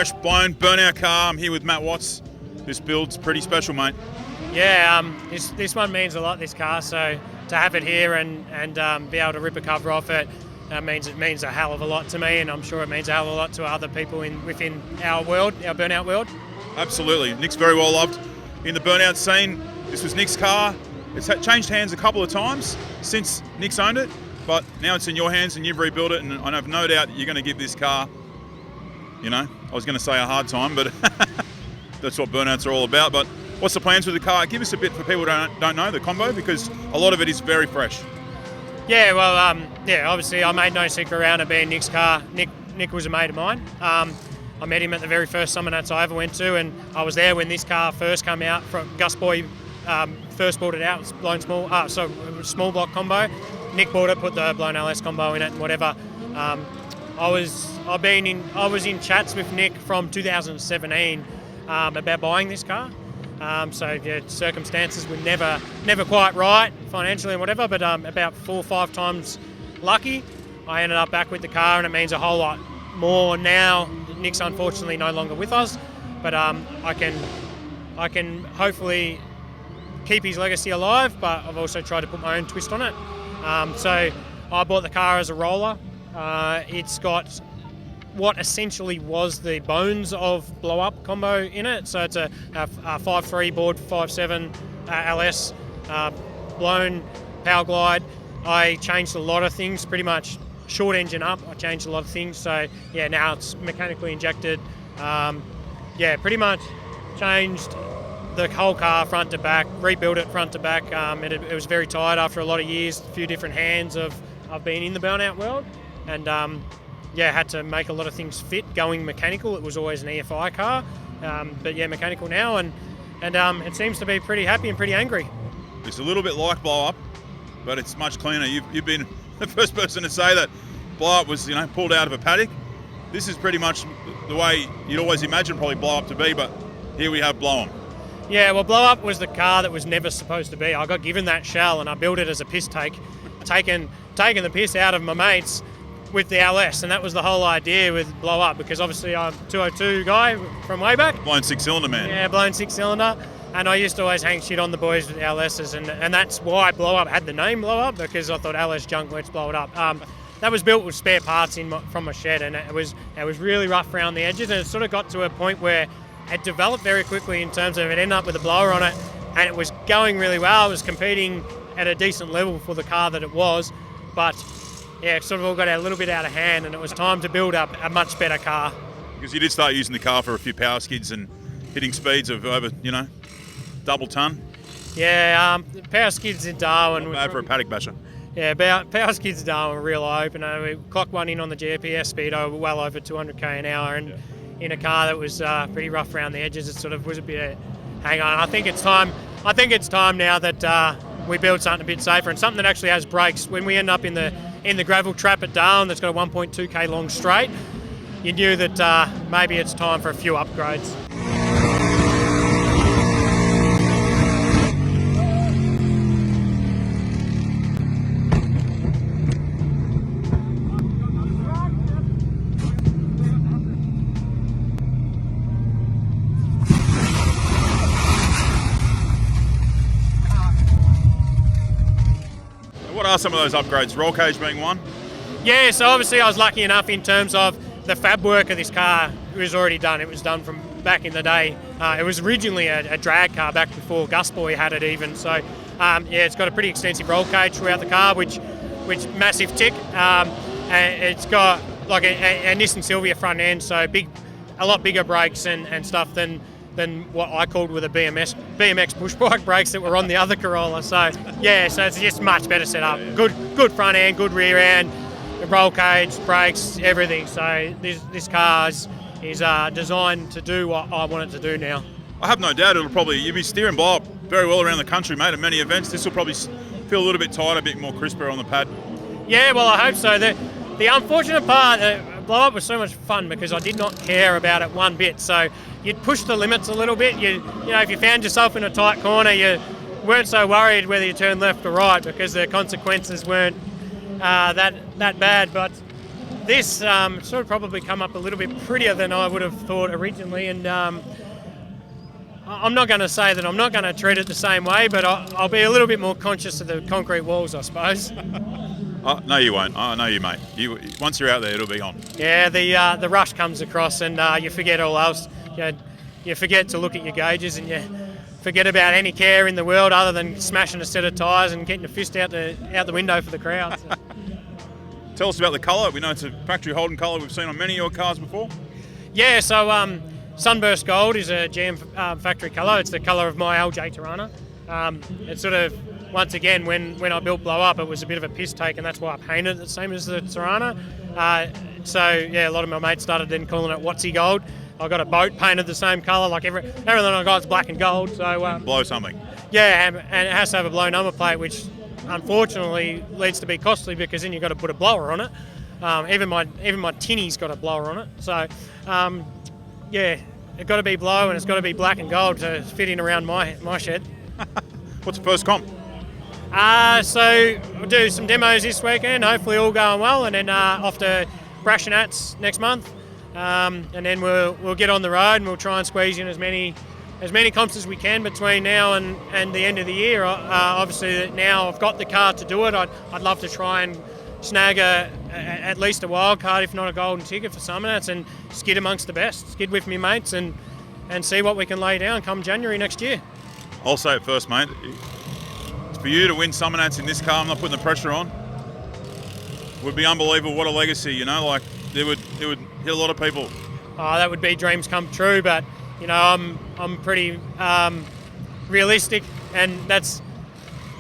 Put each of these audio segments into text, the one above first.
fresh blown burnout car. I'm here with Matt Watts. This build's pretty special, mate. Yeah, this one means a lot, this car, so to have it here and be able to rip a cover off it, it means a hell of a lot to me, and I'm sure it means a hell of a lot to other people within our world, our burnout world. Absolutely. Nick's very well loved in the burnout scene. This was Nick's car. It's changed hands a couple of times since Nick's owned it, but now it's in your hands and you've rebuilt it, and I have no doubt that you're going to give this car, I was going to say a hard time, but that's what burnouts are all about. But what's the plans with the car? Give us a bit for people who don't know the combo, because a lot of it is very fresh. Yeah, well, obviously I made no secret around it being Nick's car. Nick was a mate of mine. I met him at the very first Summernats I ever went to, and I was there when this car first came out. From Gus Boy first brought it out. It was blown small block combo. Nick bought it, put the blown LS combo in it, and whatever. I was in chats with Nick from 2017 about buying this car. Circumstances were never quite right financially and whatever, but about 4 or 5 times lucky, I ended up back with the car, and it means a whole lot more now. Nick's unfortunately no longer with us, but I can hopefully keep his legacy alive, but I've also tried to put my own twist on it. So I bought the car as a roller. It's got what essentially was the bones of BLO'EM combo in it. So it's a 5.3 board 5.7 LS blown power glide. I changed a lot of things, pretty much short engine up. I changed a lot of things. So yeah, now it's mechanically injected. Pretty much changed the whole car front to back, rebuilt it front to back. It was very tired after a lot of years, a few different hands of being in the burnout world, and had to make a lot of things fit going mechanical. It was always an EFI car, but mechanical now, and it seems to be pretty happy and pretty angry. It's a little bit like BLO'EM, but it's much cleaner. You've been the first person to say that BLO'EM was pulled out of a paddock. This is pretty much the way you'd always imagine probably BLO'EM to be, but here we have BLO'EM. Yeah, well, BLO'EM was the car that was never supposed to be. I got given that shell and I built it as a piss take, taking the piss out of my mates with the LS, and that was the whole idea with BLO'EM, because obviously I'm a 202 guy from way back. Blown 6-cylinder man. Yeah, blown 6-cylinder, and I used to always hang shit on the boys with the LSs, and that's why BLO'EM had the name BLO'EM, because I thought LS junk, let's blow it up. That was built with spare parts from my shed, and it was really rough around the edges, and it sort of got to a point where it developed very quickly in terms of it ended up with a blower on it, and it was going really well. It was competing at a decent level for the car that it was, but yeah, it sort of all got a little bit out of hand, and it was time to build up a much better car. Because you did start using the car for a few power skids and hitting speeds of over, double ton. Yeah, power skids in Darwin. Not bad for a paddock basher. Yeah, power skids in Darwin were a real eye-opener. We clocked one in on the GPS speedo, well over 200k an hour, and in a car that was pretty rough around the edges, it sort of was a bit of, hang on, I think it's time now that we build something a bit safer, and something that actually has brakes. When we end up in the gravel trap at Darwin that's got a 1.2k long straight, you knew that maybe it's time for a few upgrades. What are some of those upgrades? Roll cage being one? Yeah, so obviously I was lucky enough in terms of the fab work of this car. It was already done. It was done from back in the day. It was originally a drag car back before Gus Boy had it even. So it's got a pretty extensive roll cage throughout the car, which massive tick. And it's got like a Nissan Silvia front end, so a lot bigger brakes and stuff than what I called with a BMX push bike brakes that were on the other Corolla. So yeah, so it's just much better setup. Good front end, good rear end, roll cage, brakes, everything. So this car is designed to do what I want it to do now. I have no doubt you'll be steering BLO'EM very well around the country, mate, at many events. This will probably feel a little bit tighter, a bit more crisper on the pad. Yeah, well, I hope so. The unfortunate part, BLO'EM was so much fun because I did not care about it one bit. So you'd push the limits a little bit. If you found yourself in a tight corner, you weren't so worried whether you turned left or right because the consequences weren't that bad. But this sort of probably come up a little bit prettier than I would have thought originally, and I'm not going to say that I'm not going to treat it the same way, but I'll be a little bit more conscious of the concrete walls, I suppose. No, you won't. I know you, mate. Once you're out there, it'll be on. Yeah, the rush comes across, and you forget all else. You forget to look at your gauges, and you forget about any care in the world other than smashing a set of tyres and getting a fist out the window for the crowd. So. Tell us about the colour. We know it's a factory Holden colour we've seen on many of your cars before. Yeah, so Sunburst Gold is a GM factory colour. It's the colour of my LJ Tirana. It's sort of, once again, when I built Blow Up, it was a bit of a piss take, and that's why I painted it the same as the Tirana. So, yeah, a lot of my mates started then calling it Wattsy Gold. I got a boat painted the same colour, like everything I got is black and gold. So blow something. Yeah, and it has to have a blow number plate, which unfortunately leads to be costly because then you've got to put a blower on it. Even my tinny's got a blower on it. So yeah, it's got to be blow and it's got to be black and gold to fit in around my shed. What's the first comp? So we'll do some demos this weekend, hopefully all going well, and then off to Summernats next month. And then we'll get on the road and we'll try and squeeze in as many comps as we can between now and the end of the year. Obviously now I've got the car to do it. I'd love to try and snag at least a wild card, if not a golden ticket for Summernats, and skid amongst the best, skid with me mates and see what we can lay down come January next year. I'll say it first, mate. It's for you to win Summernats in this car. I'm not putting the pressure on. It would be unbelievable. What a legacy, you know, like it would hit a lot of people. Oh, that would be dreams come true, but you know, I'm pretty realistic, and that's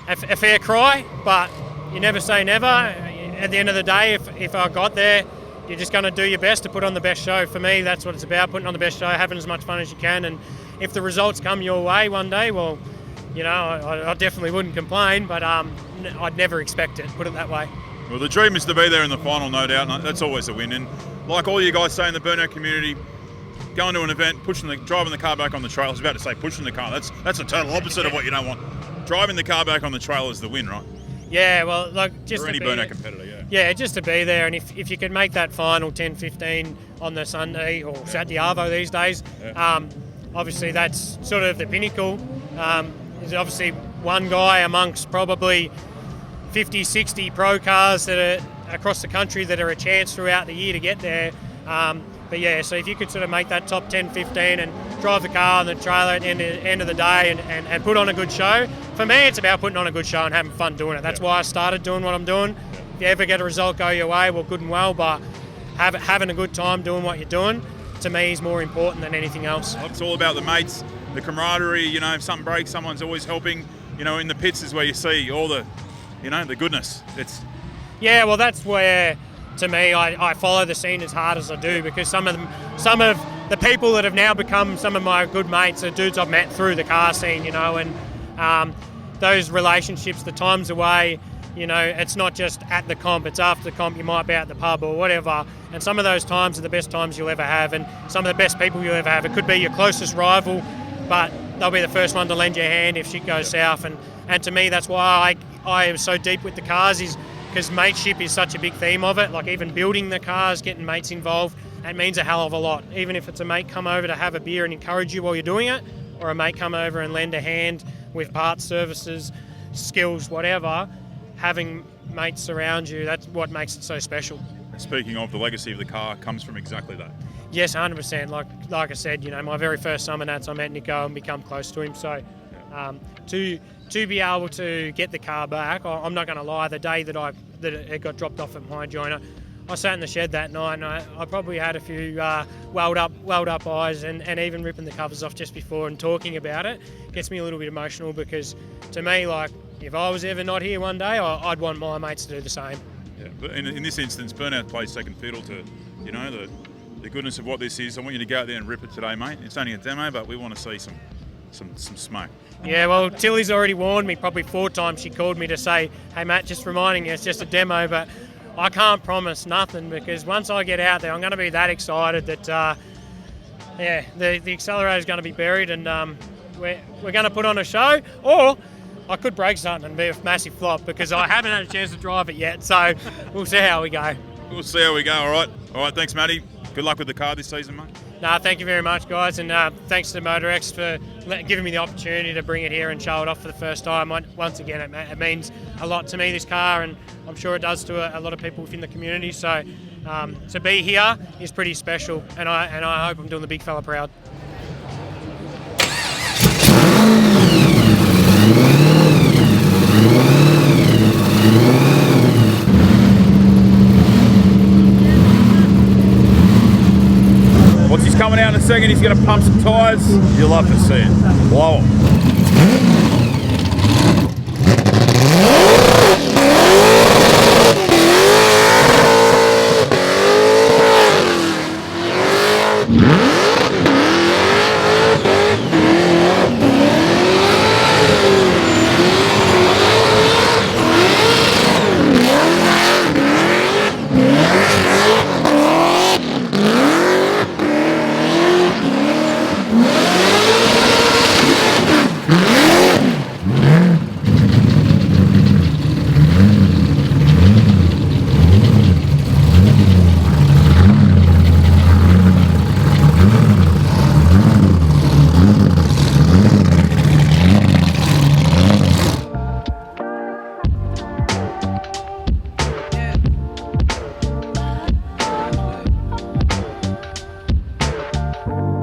a fair cry, but you never say never. At the end of the day, if I got there, you're just going to do your best to put on the best show. For me, that's what it's about, putting on the best show, having as much fun as you can, and if the results come your way one day, well, you know, I definitely wouldn't complain, but I'd never expect it, put it that way. Well, the dream is to be there in the final, no doubt, and that's always a win. And like all you guys say in the Burnout community, going to an event, driving the car back on the trail. I was about to say pushing the car. That's the total opposite of what you don't want. Driving the car back on the trail is the win, right? Yeah, well, like just for any Burnout competitor, yeah. Yeah, just to be there, and if you could make that final 10-15 on the Sunday or Saturday Arvo these days, yeah. Obviously that's sort of the pinnacle. There's obviously one guy amongst probably 50, 60 pro cars that are across the country that are a chance throughout the year to get there. But yeah, so if you could sort of make that top 10, 15 and drive the car on the trailer at the end of the day and put on a good show, for me it's about putting on a good show and having fun doing it. That's why I started doing what I'm doing. If you ever get a result go your way, well, good and well, but having a good time doing what you're doing, to me, is more important than anything else. It's all about the mates, the camaraderie, you know, if something breaks, someone's always helping. You know, in the pits is where you see all the, you know, the goodness. Yeah, well, that's where, to me, I follow the scene as hard as I do, because some of the people that have now become some of my good mates are dudes I've met through the car scene, you know, and those relationships, the times away, you know, it's not just at the comp, it's after the comp, you might be at the pub or whatever, and some of those times are the best times you'll ever have, and some of the best people you'll ever have. It could be your closest rival, but they'll be the first one to lend you a hand if shit goes south, and to me, that's why I am so deep with the cars, is because mateship is such a big theme of it. Like even building the cars, getting mates involved, it means a hell of a lot. Even if it's a mate come over to have a beer and encourage you while you're doing it, or a mate come over and lend a hand with parts, services, skills, whatever, having mates around you, that's what makes it so special. Speaking of, the legacy of the car comes from exactly that. Yes, 100%. Like I said, you know, my very first Summernats, I met Nico and become close to him. So to be able to get the car back, I'm not going to lie, the day that it got dropped off at my joiner, I sat in the shed that night and I probably had a few welled up eyes, and even ripping the covers off just before and talking about it gets me a little bit emotional, because to me, like, if I was ever not here one day, I'd want my mates to do the same. Yeah, but in this instance, Burnout plays second fiddle to, you know, the goodness of what this is. I want you to go out there and rip it today, mate. It's only a demo, but we want to see some smoke. Yeah, well, Tilly's already warned me probably 4 times. She called me to say, hey, Matt, just reminding you, it's just a demo, but I can't promise nothing, because once I get out there, I'm going to be that excited that, the accelerator is going to be buried, and we're going to put on a show, or I could break something and be a massive flop, because I haven't had a chance to drive it yet, so we'll see how we go. We'll see how we go. All right. Thanks, Matty. Good luck with the car this season, mate. No, thank you very much, guys, and thanks to MotorX for giving me the opportunity to bring it here and show it off for the first time. Once again, it means a lot to me, this car, and I'm sure it does to a lot of people within the community. So to be here is pretty special, and I hope I'm doing the big fella proud. Watsy's coming out in a second. He's going to pump some tyres. You'll love to see it. Blow 'em.